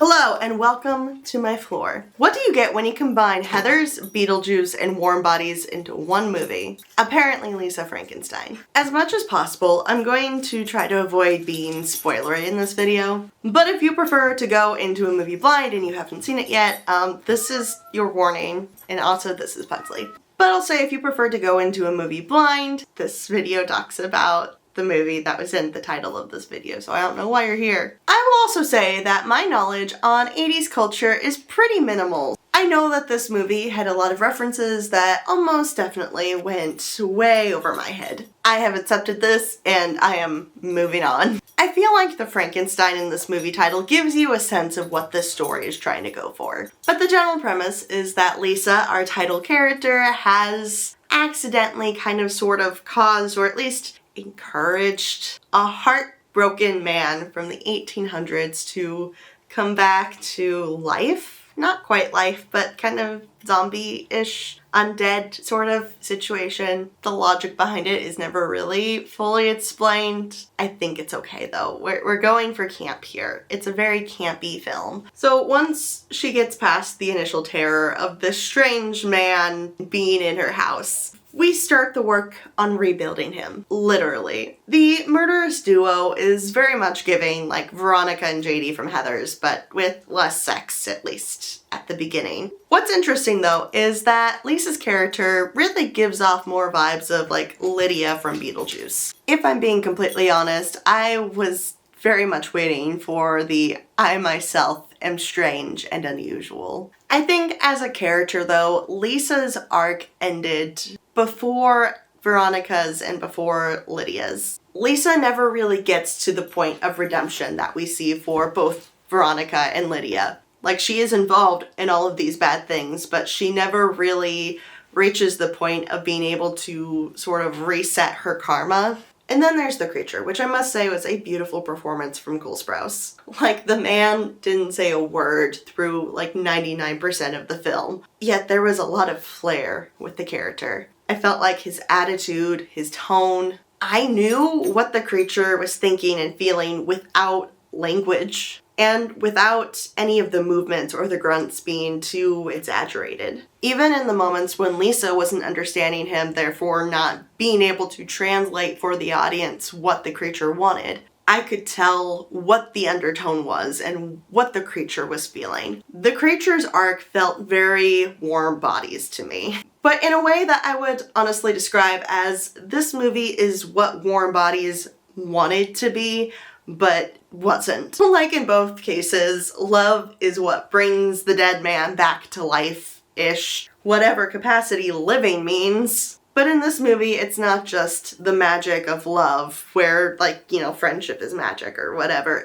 Hello and welcome to my floor. What do you get when you combine Heathers, Beetlejuice, and Warm Bodies into one movie? Apparently Lisa Frankenstein. As much as possible, I'm going to try to avoid being spoilery in this video, but if you prefer to go into a movie blind and you haven't seen it yet, this is your warning, and also this is Pugsley. But I'll say if you prefer to go into a movie blind, this video talks about the movie that was in the title of this video, so I don't know why you're here. I will also say that my knowledge on 80s culture is pretty minimal. I know that this movie had a lot of references that almost definitely went way over my head. I have accepted this and I am moving on. I feel like the Frankenstein in this movie title gives you a sense of what this story is trying to go for. But the general premise is that Lisa, our title character, has accidentally kind of sort of caused, or at least encouraged, a heartbroken man from the 1800s to come back to life. Not quite life, but kind of zombie-ish, undead sort of situation. The logic behind it is never really fully explained. I think it's okay though. We're going for camp here. It's a very campy film. So once she gets past the initial terror of this strange man being in her house, we start the work on rebuilding him, literally. The murderous duo is very much giving like Veronica and JD from Heathers, but with less sex, at least at the beginning. What's interesting though is that Lisa's character really gives off more vibes of like Lydia from Beetlejuice. If I'm being completely honest, I was very much waiting for the I myself am strange and unusual. I think as a character though, Lisa's arc ended before Veronica's and before Lydia's. Lisa never really gets to the point of redemption that we see for both Veronica and Lydia. Like, she is involved in all of these bad things, but she never really reaches the point of being able to sort of reset her karma. And then there's the creature, which I must say was a beautiful performance from Cole Sprouse. Like, the man didn't say a word through like 99% of the film, yet there was a lot of flair with the character. I felt like his attitude, his tone, I knew what the creature was thinking and feeling without language and without any of the movements or the grunts being too exaggerated. Even in the moments when Lisa wasn't understanding him, therefore not being able to translate for the audience what the creature wanted, I could tell what the undertone was and what the creature was feeling. The creature's arc felt very Warm Bodies to me. But in a way that I would honestly describe as this movie is what Warm Bodies wanted to be, but wasn't. Like in both cases, love is what brings the dead man back to life-ish, whatever capacity living means. But in this movie, it's not just the magic of love, where, like, you know, friendship is magic or whatever.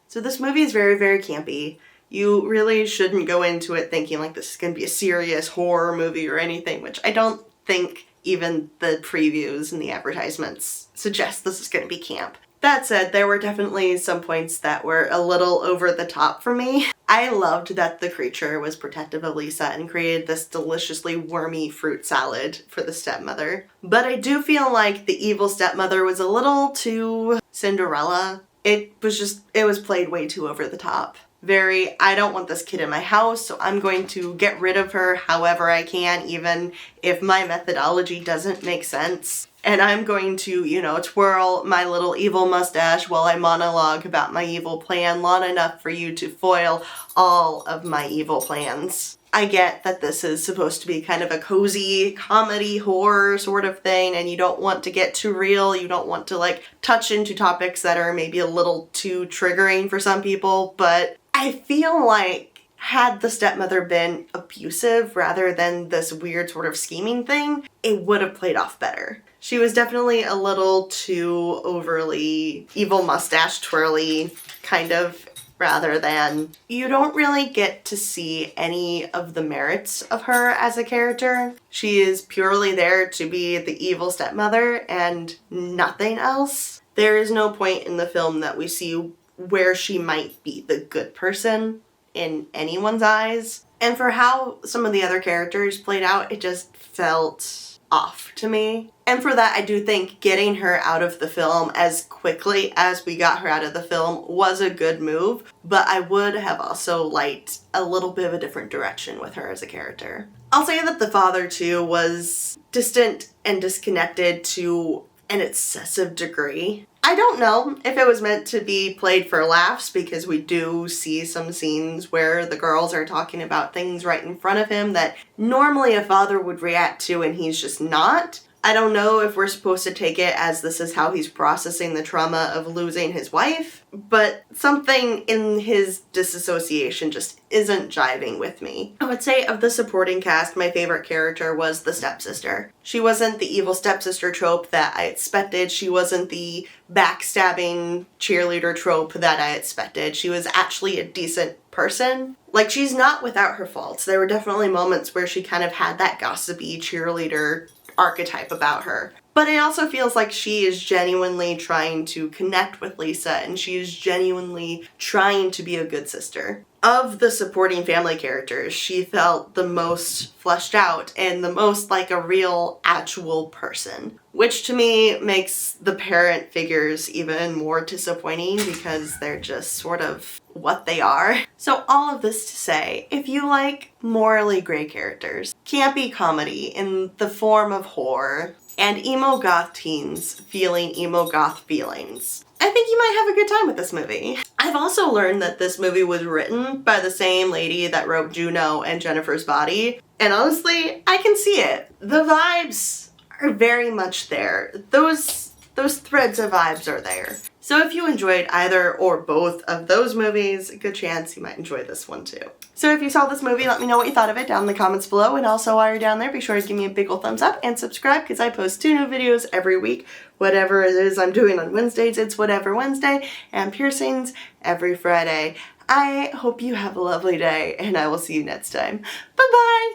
So this movie is very, very campy. You really shouldn't go into it thinking like this is going to be a serious horror movie or anything, which I don't think even the previews and the advertisements suggest this is going to be camp. That said, there were definitely some points that were a little over the top for me. I loved that the creature was protective of Lisa and created this deliciously wormy fruit salad for the stepmother. But I do feel like the evil stepmother was a little too Cinderella. It was played way too over the top. Very, I don't want this kid in my house, so I'm going to get rid of her however I can, even if my methodology doesn't make sense. And I'm going to, you know, twirl my little evil mustache while I monologue about my evil plan long enough for you to foil all of my evil plans. I get that this is supposed to be kind of a cozy comedy horror sort of thing, and you don't want to get too real, you don't want to like touch into topics that are maybe a little too triggering for some people, but I feel like had the stepmother been abusive rather than this weird sort of scheming thing, it would have played off better. She was definitely a little too overly evil mustache twirly kind of, rather than you don't really get to see any of the merits of her as a character. She is purely there to be the evil stepmother and nothing else. There is no point in the film that we see where she might be the good person in anyone's eyes. And for how some of the other characters played out, it just felt off to me. And for that, I do think getting her out of the film as quickly as we got her out of the film was a good move, but I would have also liked a little bit of a different direction with her as a character. I'll say that the father, too, was distant and disconnected to an excessive degree. I don't know if it was meant to be played for laughs, because we do see some scenes where the girls are talking about things right in front of him that normally a father would react to and he's just not. I don't know if we're supposed to take it as this is how he's processing the trauma of losing his wife, but something in his disassociation just isn't jiving with me. I would say of the supporting cast, my favorite character was the stepsister. She wasn't the evil stepsister trope that I expected. She wasn't the backstabbing cheerleader trope that I expected. She was actually a decent person. Like, she's not without her faults. There were definitely moments where she kind of had that gossipy cheerleader archetype about her. But it also feels like she is genuinely trying to connect with Lisa, and she is genuinely trying to be a good sister. Of the supporting family characters, she felt the most fleshed out and the most like a real, actual person. Which to me makes the parent figures even more disappointing because they're just sort of what they are. So all of this to say, if you like morally gray characters, campy comedy in the form of horror, and emo goth teens feeling emo goth feelings, I think you might have a good time with this movie. I've also learned that this movie was written by the same lady that wrote Juno and Jennifer's Body, and honestly, I can see it. The vibes are very much there. Those threads of vibes are there. So if you enjoyed either or both of those movies, a good chance you might enjoy this one too. So if you saw this movie, let me know what you thought of it down in the comments below, and also while you're down there, be sure to give me a big ol' thumbs up and subscribe because I post 2 new videos every week. Whatever it is I'm doing on Wednesdays, it's Whatever Wednesday, and piercings every Friday. I hope you have a lovely day, and I will see you next time. Bye-bye!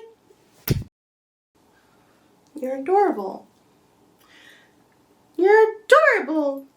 You're adorable. You're adorable!